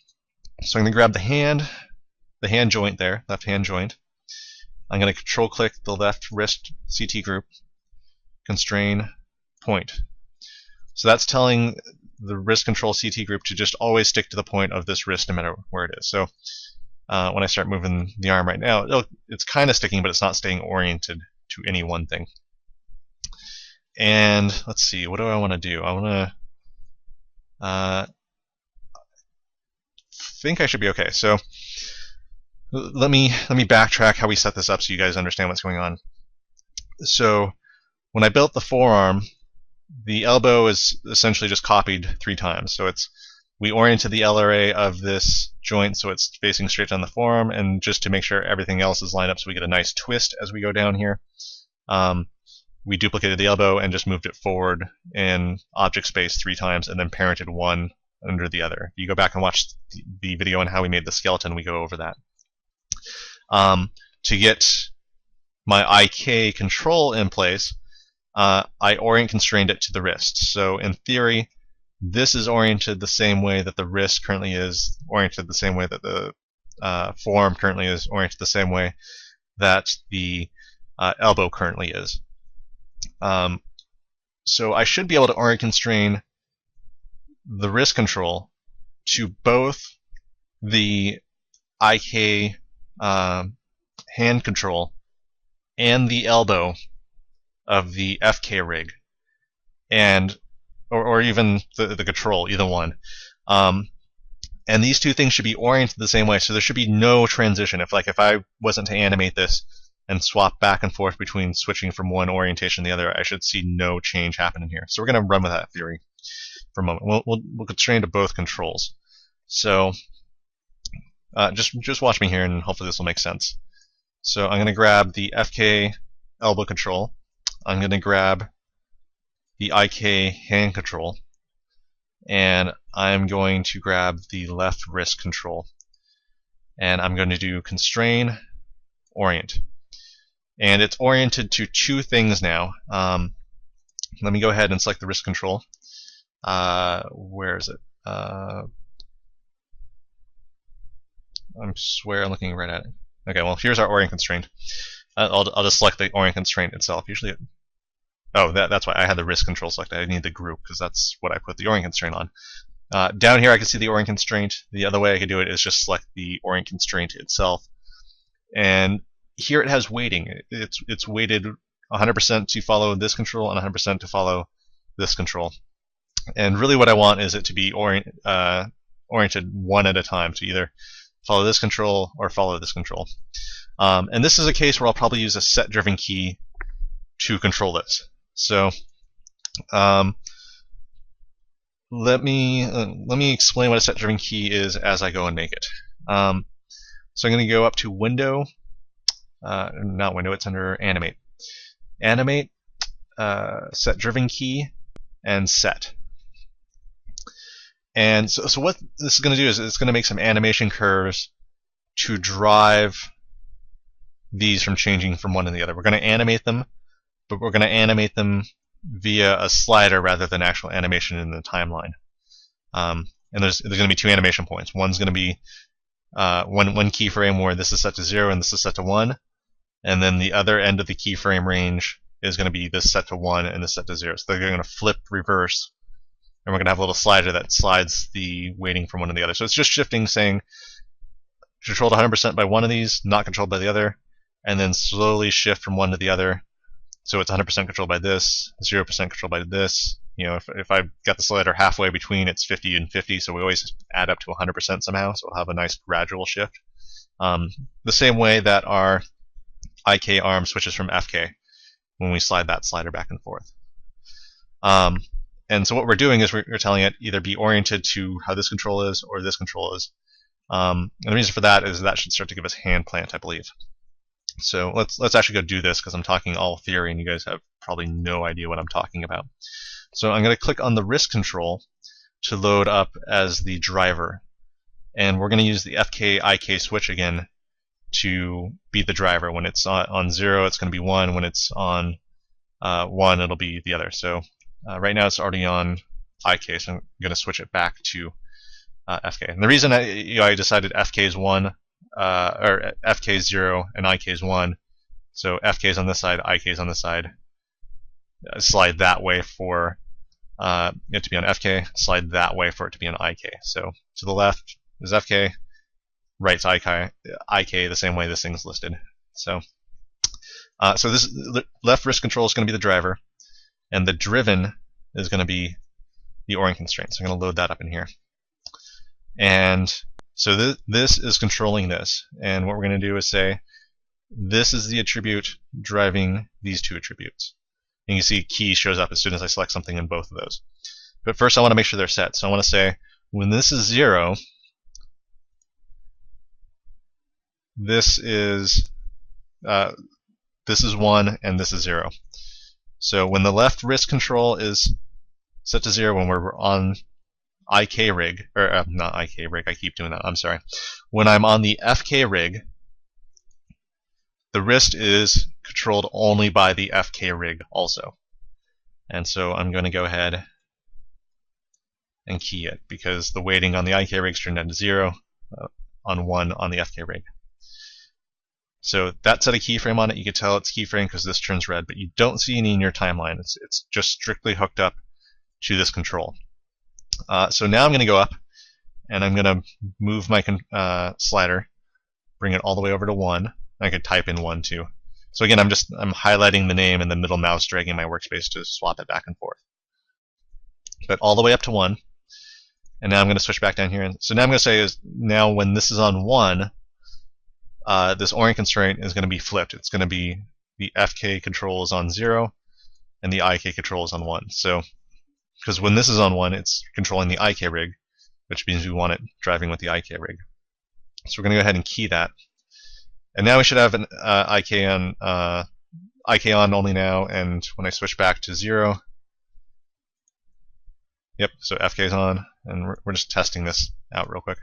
going to grab the hand joint there, left hand joint. I'm going to control click the left wrist CT group, constrain point. So that's telling the wrist control CT group to just always stick to the point of this wrist no matter where it is. So when I start moving the arm right now, it's kind of sticking, but it's not staying oriented to any one thing. And let's see, what do I want to do? I want to think I should be okay. So let me backtrack how we set this up so you guys understand what's going on. So when I built the forearm, the elbow is essentially just copied 3 times. So we oriented the LRA of this joint so it's facing straight down the forearm, and just to make sure everything else is lined up so we get a nice twist as we go down here, we duplicated the elbow and just moved it forward in object space 3 times, and then parented one under the other. If you go back and watch the video on how we made the skeleton, we go over that. To get my IK control in place, I orient constrained it to the wrist. So in theory, this is oriented the same way that the wrist currently is oriented, the same way that the forearm currently is oriented, the same way that the elbow currently is. So I should be able to orient constrain the wrist control to both the IK hand control and the elbow of the FK rig, and or even the control, either one. And these two things should be oriented the same way, so there should be no transition. If I wasn't to animate this and swap back and forth between switching from one orientation to the other, I should see no change happen in here. So we're going to run with that theory for a moment. We'll constrain to both controls. So just watch me here, and hopefully this will make sense. So I'm going to grab the FK elbow control. I'm going to grab the IK hand control, and I'm going to grab the left wrist control, and I'm going to do constrain, orient. And it's oriented to 2 things now. Let me go ahead and select the wrist control. Where is it? I swear I'm looking right at it. Okay, well, here's our orient constraint. I'll just select the orient constraint itself. Usually, that's why I had the wrist control selected. I need the group because that's what I put the orient constraint on. Down here, I can see the orient constraint. The other way I could do it is just select the orient constraint itself. And here it has weighting. It's weighted 100% to follow this control and 100% to follow this control. And really, what I want is it to be oriented one at a time, to either follow this control or follow this control. And this is a case where I'll probably use a set-driven key to control this. So let me explain what a set-driven key is as I go and make it. So I'm going to go up to Window, not Window, it's under Animate. Animate, set-driven key, and Set. And so what this is going to do is it's going to make some animation curves to drive these from changing from one to the other. We're going to animate them, but we're going to animate them via a slider rather than actual animation in the timeline. And there's going to be 2 animation points. One's going to be one keyframe where this is set to 0 and this is set to 1, and then the other end of the keyframe range is going to be this set to 1 and this set to 0. So they're going to flip reverse, and we're going to have a little slider that slides the weighting from one to the other. So it's just shifting, saying controlled 100% by one of these, not controlled by the other, and then slowly shift from one to the other. So it's 100% controlled by this, 0% controlled by this. You know, if I've got the slider halfway between, it's 50 and 50, so we always add up to 100% somehow, so we'll have a nice gradual shift. The same way that our IK arm switches from FK when we slide that slider back and forth. And so what we're doing is we're telling it either be oriented to how this control is or this control is. And the reason for that is that should start to give us hand plant, I believe. So let's actually go do this, because I'm talking all theory and you guys have probably no idea what I'm talking about. So I'm going to click on the wrist control to load up as the driver, and we're going to use the FK IK switch again to be the driver. When it's on 0, it's going to be 1. When it's on 1, it'll be the other. So right now it's already on IK, so I'm going to switch it back to FK. And the reason I decided FK is 1, or FK is 0 and IK is 1, so FK is on this side, IK is on this side. Slide that way for it to be on FK, slide that way for it to be on IK. So to the left is FK, right's IK, the same way this thing's listed. So so this left wrist control is going to be the driver, and the driven is going to be the orient constraint. So I'm going to load that up in here. And So this is controlling this, and what we're going to do is say this is the attribute driving these two attributes. And you see key shows up as soon as I select something in both of those. But first I want to make sure they're set. So I want to say when this is 0, this is 1 and this is 0. So when the left wrist control is set to 0 when we're on IK rig, or not IK rig, I keep doing that, I'm sorry. When I'm on the FK rig, the wrist is controlled only by the FK rig also. And so I'm going to go ahead and key it, because the weighting on the IK rig is turned down to 0, on 1 on the FK rig. So that set a keyframe on it. You can tell it's keyframe because this turns red, but you don't see any in your timeline. It's just strictly hooked up to this control. So now I'm going to go up, and I'm going to move my slider, bring it all the way over to 1. I could type in 1 too. So again, I'm highlighting the name and the middle mouse dragging my workspace to swap it back and forth. But all the way up to 1. And now I'm going to switch back down here. And so now I'm going to say is now when this is on 1, this orient constraint is going to be flipped. It's going to be the FK control is on 0 and the IK control is on 1. So because when this is on 1, it's controlling the IK rig, which means we want it driving with the IK rig. So we're going to go ahead and key that. And now we should have an IK on only now, and when I switch back to 0, yep, so FK is on, and we're just testing this out real quick.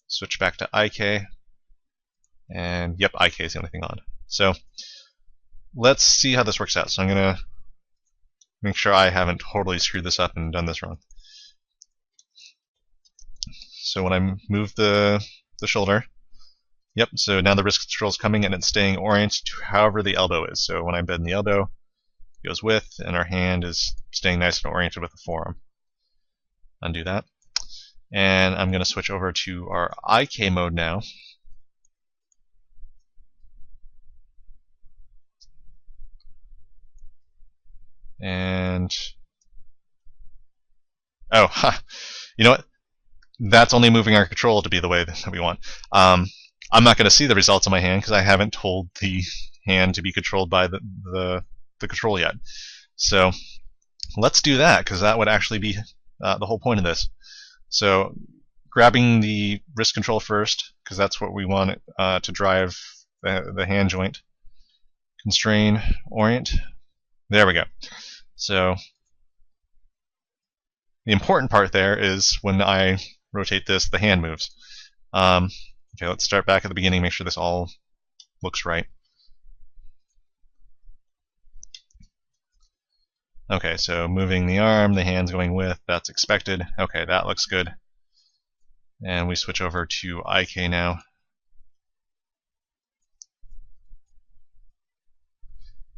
Switch back to IK, and yep, IK is the only thing on. So let's see how this works out. So I'm going to make sure I haven't totally screwed this up and done this wrong. So when I move the shoulder, yep, so now the wrist control is coming and it's staying oriented to however the elbow is. So when I bend the elbow, it goes with, and our hand is staying nice and oriented with the forearm. Undo that. And I'm going to switch over to our IK mode now. And oh, you know what? That's only moving our control to be the way that we want. I'm not going to see the results of my hand because I haven't told the hand to be controlled by the control yet. So let's do that, because that would actually be the whole point of this. So grabbing the wrist control first, because that's what we want it, to drive the hand joint. Constrain, orient. There we go. So the important part there is when I rotate this, the hand moves. Okay, let's start back at the beginning, make sure this all looks right. Okay, so moving the arm, the hand's going with, that's expected. Okay, that looks good. And we switch over to IK now.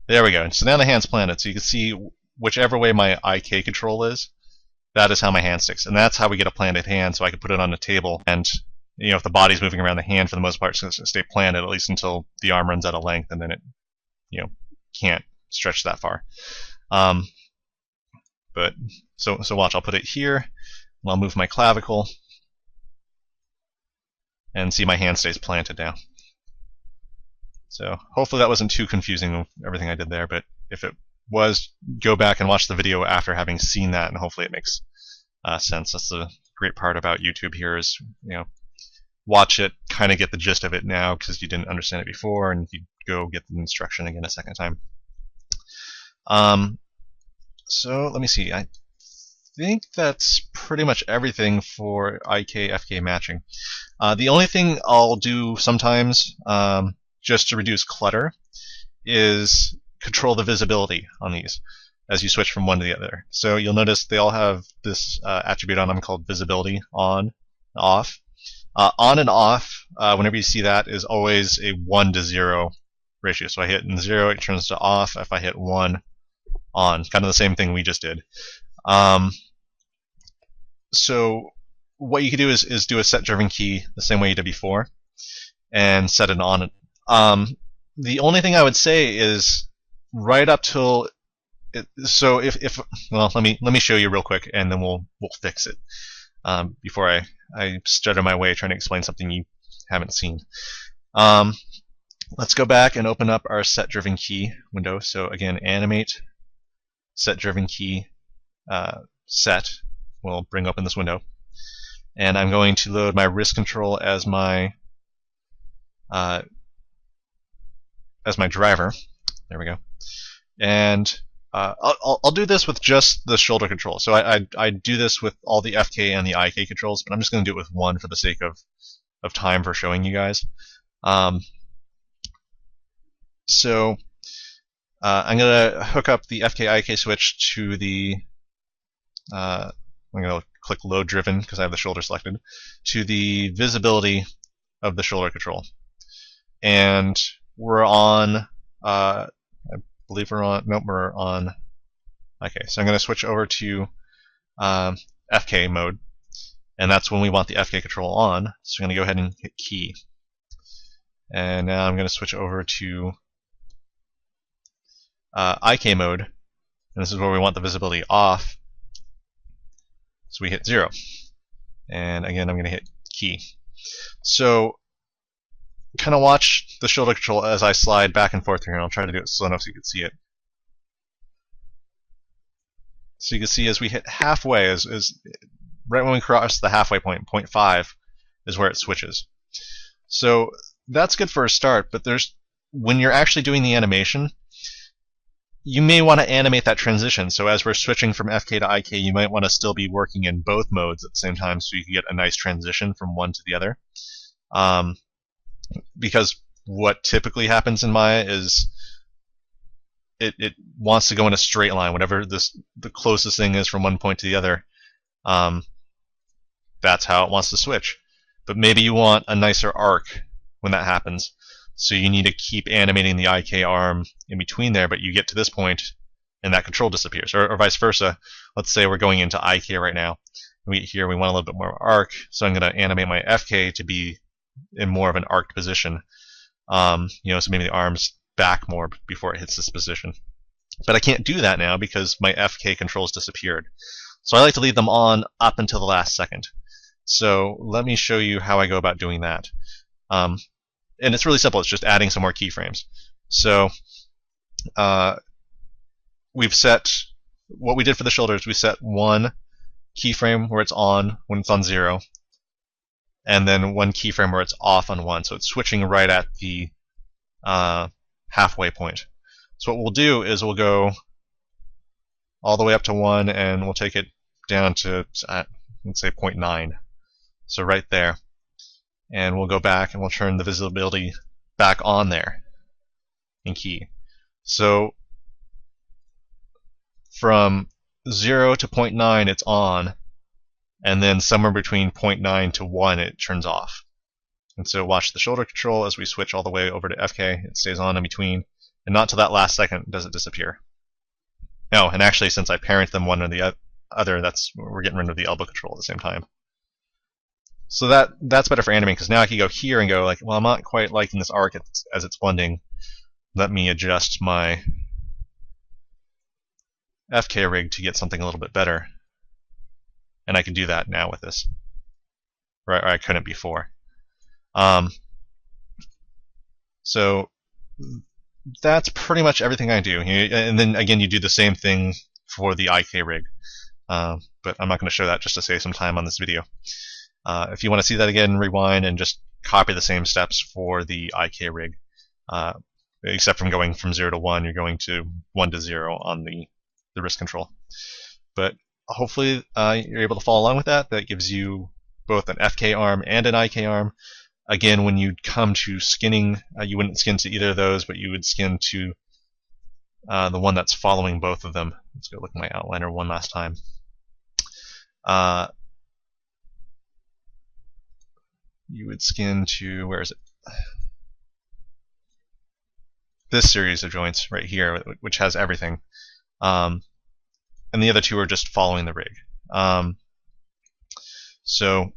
There we go. So now the hand's planted, so you can see whichever way my IK control is, that is how my hand sticks. And that's how we get a planted hand, so I can put it on the table, and you know, if the body's moving around the hand, for the most part, it's going to stay planted, at least until the arm runs out of length, and then it, you know, can't stretch that far. But so watch, I'll put it here, and I'll move my clavicle, and see my hand stays planted now. So hopefully that wasn't too confusing with everything I did there, but if it was, go back and watch the video after having seen that, and hopefully it makes sense. That's the great part about YouTube here is, you know, watch it, kind of get the gist of it now because you didn't understand it before, and you go get the instruction again a second time. So let me see. I think that's pretty much everything for IK-FK matching. The only thing I'll do sometimes, just to reduce clutter, is control the visibility on these as you switch from one to the other. So you'll notice they all have this attribute on them called visibility on, off. On and off, whenever you see that, is always a 1 to 0 ratio. So I hit 0, it turns to off. If I hit 1, on. Kind of the same thing we just did. So what you can do is do a set driven key the same way you did before, and set it on. The only thing I would say is right up till so if well, let me show you real quick, and then we'll fix it. before I stutter my way trying to explain something you haven't seen. Let's go back and open up our set driven key window. So again, animate set driven key set will bring open this window, and I'm going to load my wrist control as my driver. There we go. And I'll do this with just the shoulder control. So I do this with all the FK and the IK controls, but I'm just going to do it with one for the sake of time for showing you guys. So I'm going to hook up the FK IK switch to the I'm going to click load driven because I have the shoulder selected, to the visibility of the shoulder control. And we're on, I believe we're on, nope, we're on, okay, so I'm going to switch over to FK mode, and that's when we want the FK control on, so I'm going to go ahead and hit key. And now I'm going to switch over to IK mode, and this is where we want the visibility off, so we hit 0. And again, I'm going to hit key. So kind of watch the shoulder control as I slide back and forth here, and I'll try to do it slow enough so you can see it. So you can see as we hit halfway, is right when we cross the halfway point, 0.5, is where it switches. So that's good for a start, but when you're actually doing the animation, you may want to animate that transition. So as we're switching from FK to IK, you might want to still be working in both modes at the same time so you can get a nice transition from one to the other. Because what typically happens in Maya is it wants to go in a straight line, whatever the closest thing is from one point to the other. That's how it wants to switch. But maybe you want a nicer arc when that happens, so you need to keep animating the IK arm in between there, but you get to this point and that control disappears, or vice versa. Let's say we're going into IK right now. Here we want a little bit more arc, so I'm going to animate my FK to be in more of an arced position. So maybe the arm's back more before it hits this position. But I can't do that now because my FK controls disappeared. So I like to leave them on up until the last second. So let me show you how I go about doing that. And it's really simple. It's just adding some more keyframes. So we've set, what we did for the shoulders, we set one keyframe where it's on when it's on 0, and then one keyframe where it's off on 1. So it's switching right at the halfway point. So what we'll do is we'll go all the way up to 1, and we'll take it down to, let's say, 0.9. So right there. And we'll go back and we'll turn the visibility back on there in key. So from 0 to 0.9 it's on, and then somewhere between 0.9 to 1 it turns off. And so watch the shoulder control as we switch all the way over to FK. It stays on in between, and not till that last second does it disappear. No, and actually since I parent them one or the other, we're getting rid of the elbow control at the same time. So that's better for animating, because now I can go here and go like, well, I'm not quite liking this arc as it's blending. Let me adjust my FK rig to get something a little bit better. And I can do that now with this. Right, or I couldn't before. So that's pretty much everything I do. And then again, you do the same thing for the IK rig. But I'm not going to show that just to save some time on this video. If you want to see that again, rewind and just copy the same steps for the IK rig. Except from going from 0 to 1, you're going to 1 to 0 on the wrist control. But hopefully you're able to follow along with that. That gives you both an FK arm and an IK arm. Again, when you come to skinning, you wouldn't skin to either of those, but you would skin to the one that's following both of them. Let's go look at my outliner one last time. You would skin to, where is it? This series of joints right here, which has everything. And the other two are just following the rig. So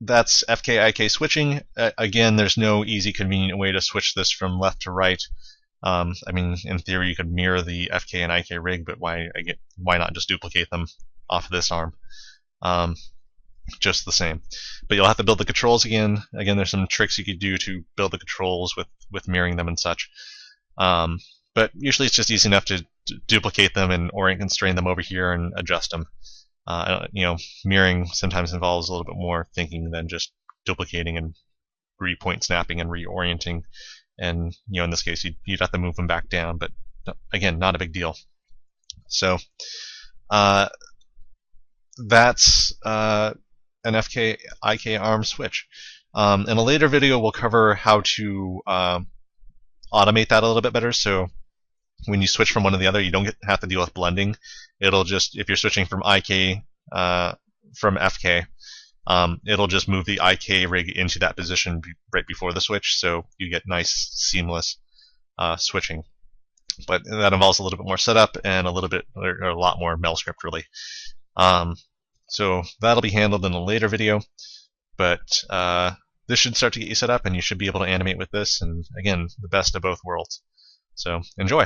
that's FK IK switching. Again, there's no easy, convenient way to switch this from left to right. I mean, in theory, you could mirror the FK and IK rig, but why not just duplicate them off of this arm? just the same. But you'll have to build the controls again. Again, there's some tricks you could do to build the controls with mirroring them and such. But usually it's just easy enough to duplicate them and orient constrain them over here and adjust them. Mirroring sometimes involves a little bit more thinking than just duplicating and re-point snapping and reorienting. And in this case, you'd have to move them back down. But again, not a big deal. So that's an FK IK arm switch. In a later video, we'll cover how to automate that a little bit better. So when you switch from one to the other, you don't have to deal with blending. It'll just, if you're switching from IK from FK, it'll just move the IK rig into that position right before the switch, so you get nice seamless switching. But that involves a little bit more setup and a lot more mel script really. So that'll be handled in a later video, but this should start to get you set up, and you should be able to animate with this. And again, the best of both worlds. So enjoy.